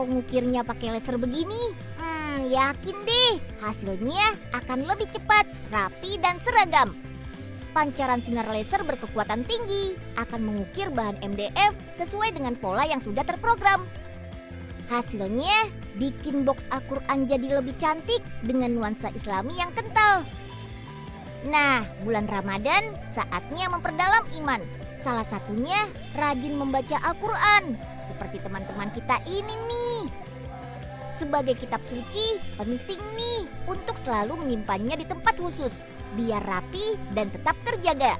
Kalau ngukirnya pakai laser begini, yakin deh hasilnya akan lebih cepat, rapi, dan seragam. Pancaran sinar laser berkekuatan tinggi akan mengukir bahan MDF sesuai dengan pola yang sudah terprogram. Hasilnya bikin box Al-Quran jadi lebih cantik dengan nuansa Islami yang kental. Nah, bulan Ramadan saatnya memperdalam iman. Salah satunya rajin membaca Al-Quran, seperti teman-teman kita ini nih. Sebagai kitab suci, penting nih untuk selalu menyimpannya di tempat khusus, biar rapi dan tetap terjaga.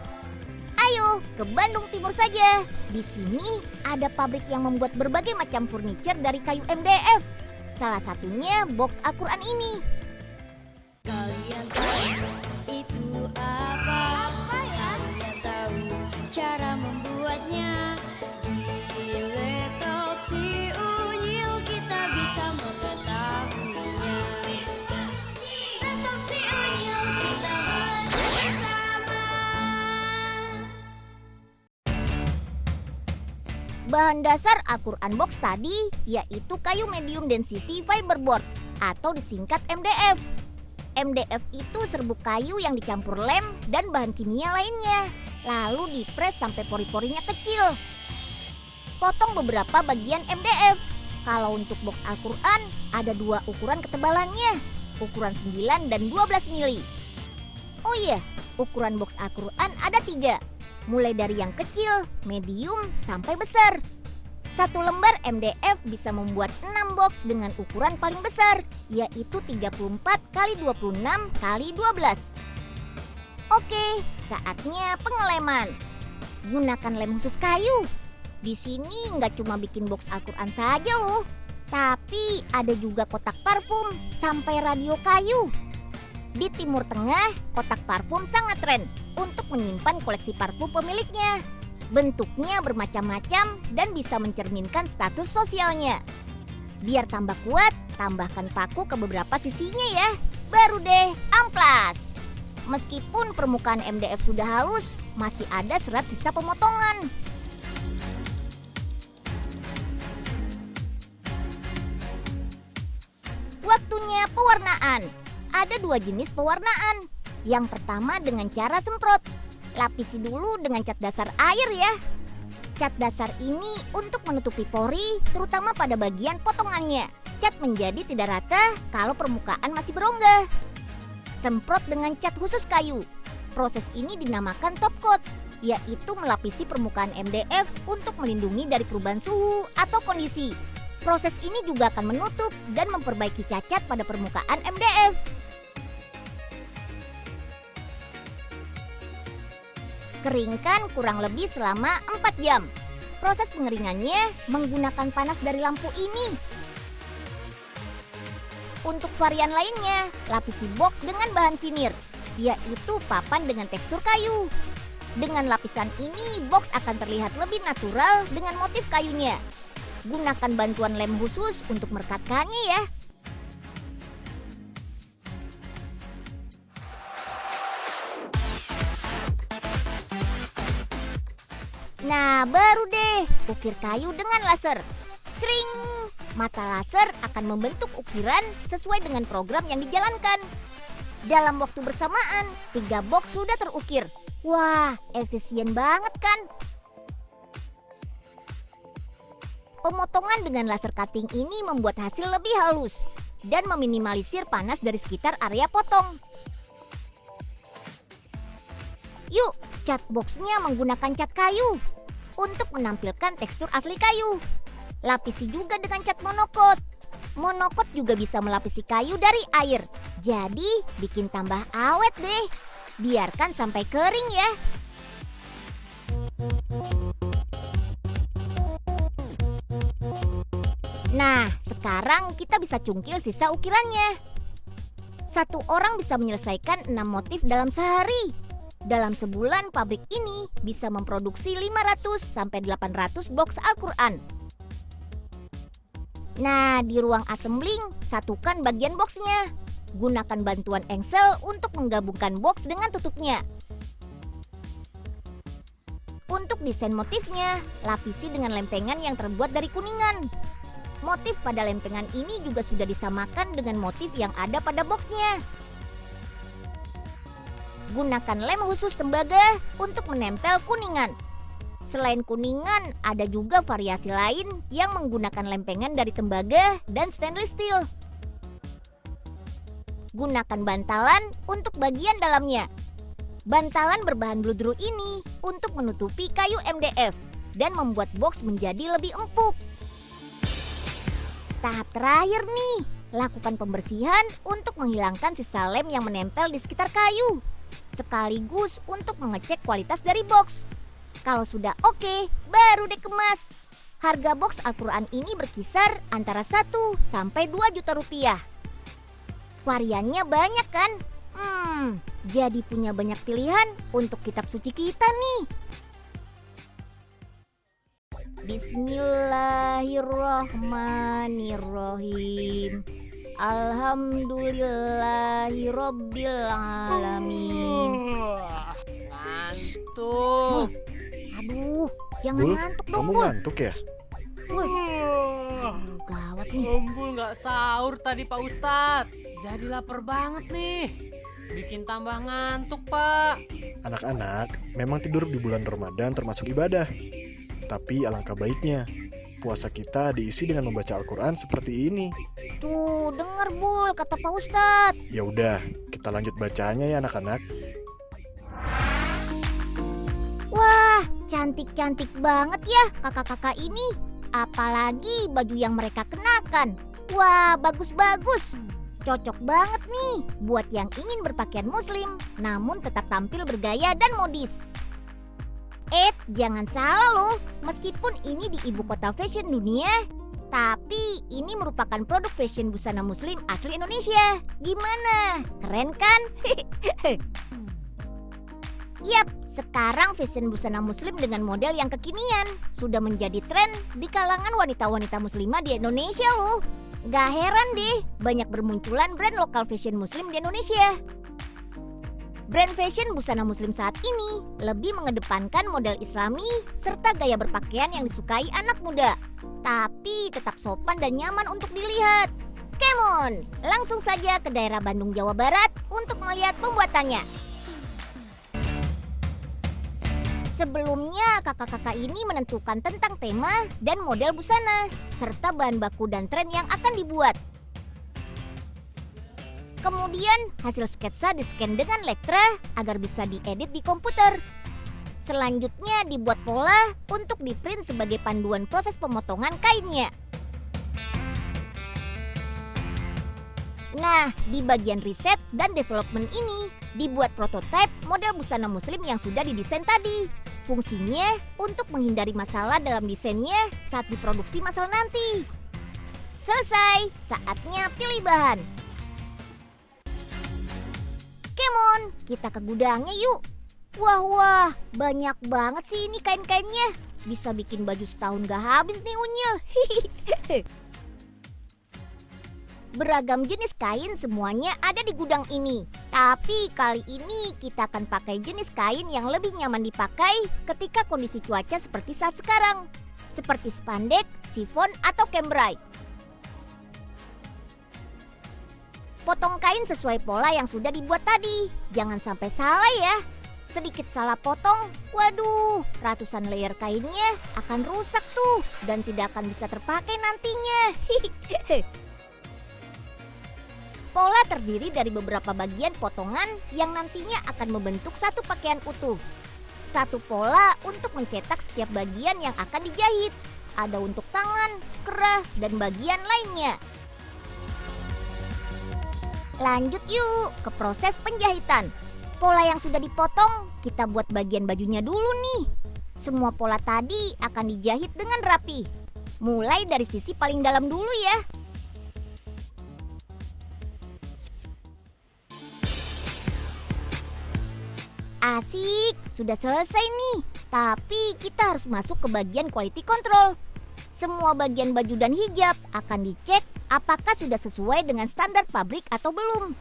Ayo ke Bandung Timur saja. Di sini ada pabrik yang membuat berbagai macam furniture dari kayu MDF. Salah satunya box Al-Quran ini. Kalian tahu itu apa? Kalian tahu cara membuatnya? Di laptop si Unyil kita bisa mengetahuinya. Laptop si Unyil kita belajar bersama. Bahan dasar Al-Quran box tadi yaitu kayu medium density fiberboard atau disingkat MDF. MDF itu serbuk kayu yang dicampur lem dan bahan kimia lainnya, lalu dipres sampai pori-porinya kecil. Potong beberapa bagian MDF. Kalau untuk box Al-Quran ada 2 ukuran ketebalannya, ukuran 9 dan 12 mili. Oh iya, ukuran box Al-Quran ada 3, mulai dari yang kecil, medium, sampai besar. 1 lembar MDF bisa membuat 6 box dengan ukuran paling besar, yaitu 34 x 26 x 12. Oke, saatnya pengeleman. Gunakan lem khusus kayu. Di sini nggak cuma bikin box Al-Quran saja loh, tapi ada juga kotak parfum sampai radio kayu. Di Timur Tengah, kotak parfum sangat tren untuk menyimpan koleksi parfum pemiliknya. Bentuknya bermacam-macam dan bisa mencerminkan status sosialnya. Biar tambah kuat, tambahkan paku ke beberapa sisinya ya. Baru deh amplas. Meskipun permukaan MDF sudah halus, masih ada serat sisa pemotongan. Waktunya pewarnaan. Ada 2 jenis pewarnaan. Yang pertama dengan cara semprot. Lapisi dulu dengan cat dasar air ya. Cat dasar ini untuk menutupi pori, terutama pada bagian potongannya. Cat menjadi tidak rata kalau permukaan masih berongga. Semprot dengan cat khusus kayu. Proses ini dinamakan top coat, yaitu melapisi permukaan MDF untuk melindungi dari perubahan suhu atau kondisi. Proses ini juga akan menutup dan memperbaiki cacat pada permukaan MDF. Keringkan kurang lebih selama 4 jam. Proses pengeringannya menggunakan panas dari lampu ini. Untuk varian lainnya, lapisi box dengan bahan veneer, yaitu papan dengan tekstur kayu. Dengan lapisan ini, box akan terlihat lebih natural dengan motif kayunya. Gunakan bantuan lem khusus untuk merekatkannya ya. Nah, baru deh ukir kayu dengan laser. Cring! Mata laser akan membentuk ukiran sesuai dengan program yang dijalankan. Dalam waktu bersamaan, 3 box sudah terukir. Wah, efisien banget kan? Pemotongan dengan laser cutting ini membuat hasil lebih halus dan meminimalisir panas dari sekitar area potong. Yuk, cat boxnya menggunakan cat kayu untuk menampilkan tekstur asli kayu. Lapisi juga dengan cat monokot. Monokot juga bisa melapisi kayu dari air, jadi bikin tambah awet deh. Biarkan sampai kering ya. Nah, sekarang kita bisa cungkil sisa ukirannya. 1 orang bisa menyelesaikan 6 motif dalam sehari. Dalam sebulan, pabrik ini bisa memproduksi 500 sampai 800 box Al-Quran. Nah, di ruang assembling, satukan bagian boxnya. Gunakan bantuan engsel untuk menggabungkan box dengan tutupnya. Untuk desain motifnya, lapisi dengan lempengan yang terbuat dari kuningan. Motif pada lempengan ini juga sudah disamakan dengan motif yang ada pada boxnya. Gunakan lem khusus tembaga untuk menempel kuningan. Selain kuningan, ada juga variasi lain yang menggunakan lempengan dari tembaga dan stainless steel. Gunakan bantalan untuk bagian dalamnya. Bantalan berbahan bludru ini untuk menutupi kayu MDF dan membuat box menjadi lebih empuk. Tahap terakhir nih, lakukan pembersihan untuk menghilangkan sisa lem yang menempel di sekitar kayu, sekaligus untuk mengecek kualitas dari box. Kalau sudah oke, baru deh kemas. Harga box Al-Quran ini berkisar antara 1 sampai 2 juta rupiah. Variannya banyak kan? Jadi punya banyak pilihan untuk kitab suci kita nih. Bismillahirrahmanirrahim. Alhamdulillahirabbil alamin. Ngantuk. Aduh, jangan Bul, ngantuk dong, kamu Bul. ngantuk ya? Aduh, gawat nih. Kumpul nggak sahur tadi Pak Ustadz. Jadi lapar banget nih. Bikin tambah ngantuk Pak. Anak-anak, memang tidur di bulan Ramadan termasuk ibadah. Tapi alangkah baiknya, puasa kita diisi dengan membaca Al-Quran seperti ini. Tuh, denger Bul kata Pak Ustadz. Ya udah, kita lanjut bacanya ya anak-anak. Wah, cantik-cantik banget ya kakak-kakak ini. Apalagi baju yang mereka kenakan. Wah, bagus-bagus. Cocok banget nih buat yang ingin berpakaian muslim namun tetap tampil bergaya dan modis. Jangan salah loh, meskipun ini di ibu kota fashion dunia, tapi ini merupakan produk fashion busana muslim asli Indonesia. Gimana? Keren kan? Yap, sekarang fashion busana muslim dengan model yang kekinian sudah menjadi tren di kalangan wanita-wanita muslimah di Indonesia loh. Gak heran deh, banyak bermunculan brand lokal fashion muslim di Indonesia. Brand fashion busana muslim saat ini lebih mengedepankan model islami serta gaya berpakaian yang disukai anak muda, tapi tetap sopan dan nyaman untuk dilihat. Come on, langsung saja ke daerah Bandung, Jawa Barat untuk melihat pembuatannya. Sebelumnya, kakak-kakak ini menentukan tentang tema dan model busana, serta bahan baku dan tren yang akan dibuat. Kemudian, hasil sketsa di-scan dengan Lektra agar bisa diedit di komputer. Selanjutnya, dibuat pola untuk di-print sebagai panduan proses pemotongan kainnya. Nah, di bagian riset dan development ini dibuat prototipe model busana muslim yang sudah didesain tadi. Fungsinya untuk menghindari masalah dalam desainnya saat diproduksi masal nanti. Selesai, saatnya pilih bahan. Come on, kita ke gudangnya yuk. Wah, banyak banget sih ini kain-kainnya. Bisa bikin baju setahun gak habis nih Unyil. Beragam jenis kain semuanya ada di gudang ini. Tapi kali ini kita akan pakai jenis kain yang lebih nyaman dipakai ketika kondisi cuaca seperti saat sekarang. Seperti spandek, chiffon, atau cambrai. Potong kain sesuai pola yang sudah dibuat tadi. Jangan sampai salah ya. Sedikit salah potong, waduh, ratusan layer kainnya akan rusak tuh dan tidak akan bisa terpakai nantinya. Pola terdiri dari beberapa bagian potongan yang nantinya akan membentuk satu pakaian utuh. Satu pola untuk mencetak setiap bagian yang akan dijahit. Ada untuk tangan, kerah, dan bagian lainnya. Lanjut yuk ke proses penjahitan. Pola yang sudah dipotong, kita buat bagian bajunya dulu nih. Semua pola tadi akan dijahit dengan rapi. Mulai dari sisi paling dalam dulu ya. Asik, sudah selesai nih. Tapi kita harus masuk ke bagian quality control. Semua bagian baju dan hijab akan dicek apakah sudah sesuai dengan standar pabrik atau belum.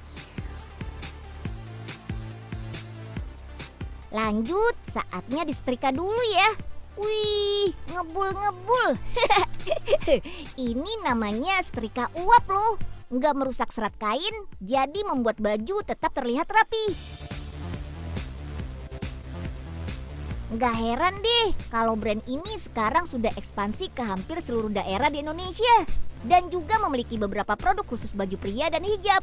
Lanjut, saatnya disetrika dulu ya. Wih, ngebul-ngebul. Ini namanya setrika uap loh. Nggak merusak serat kain, jadi membuat baju tetap terlihat rapi. Nggak heran deh kalau brand ini sekarang sudah ekspansi ke hampir seluruh daerah di Indonesia. Dan juga memiliki beberapa produk khusus baju pria dan hijab.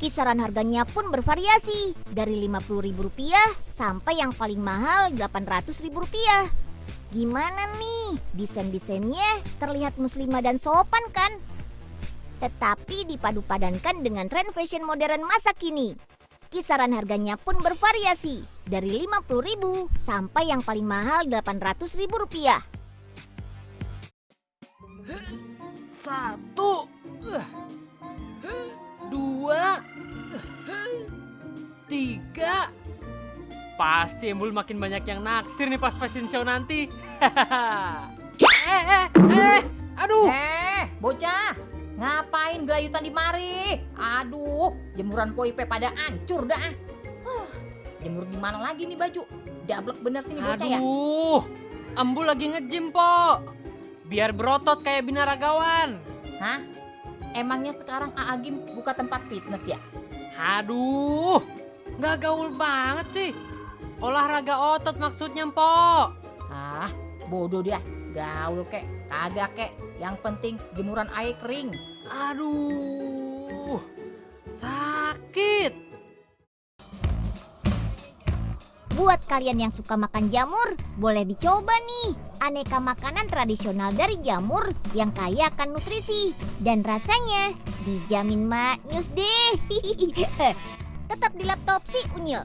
Kisaran harganya pun bervariasi, dari Rp50.000 sampai yang paling mahal Rp800.000. Gimana nih, desain-desainnya terlihat muslimah dan sopan kan? Tetapi dipadu-padankan dengan tren fashion modern masa kini. Kisaran harganya pun bervariasi, dari Rp50.000 sampai yang paling mahal Rp800.000. 1, 2, 3. Pasti Embul makin banyak yang naksir nih pas fashion show nanti. Aduh. Bocah, ngapain gelayutan di mari? Aduh, jemuran Poipe pada hancur dah. Jemur di mana lagi nih baju? Dablek bener sih nih bocah ya. Aduh, Embul lagi nge-gym, Po. Biar berotot kayak binaragawan. Hah? Emangnya sekarang Aagim buka tempat fitness ya? Aduh, nggak gaul banget sih. Olahraga otot maksudnya, Po. Ah, bodoh dia. Gaul kek, kagak kek. Yang penting jemuran air kering. Aduh, sakit. Buat kalian yang suka makan jamur, boleh dicoba nih. Aneka makanan tradisional dari jamur yang kaya akan nutrisi. Dan rasanya dijamin maknyus deh. Tetap di laptop si Unyil.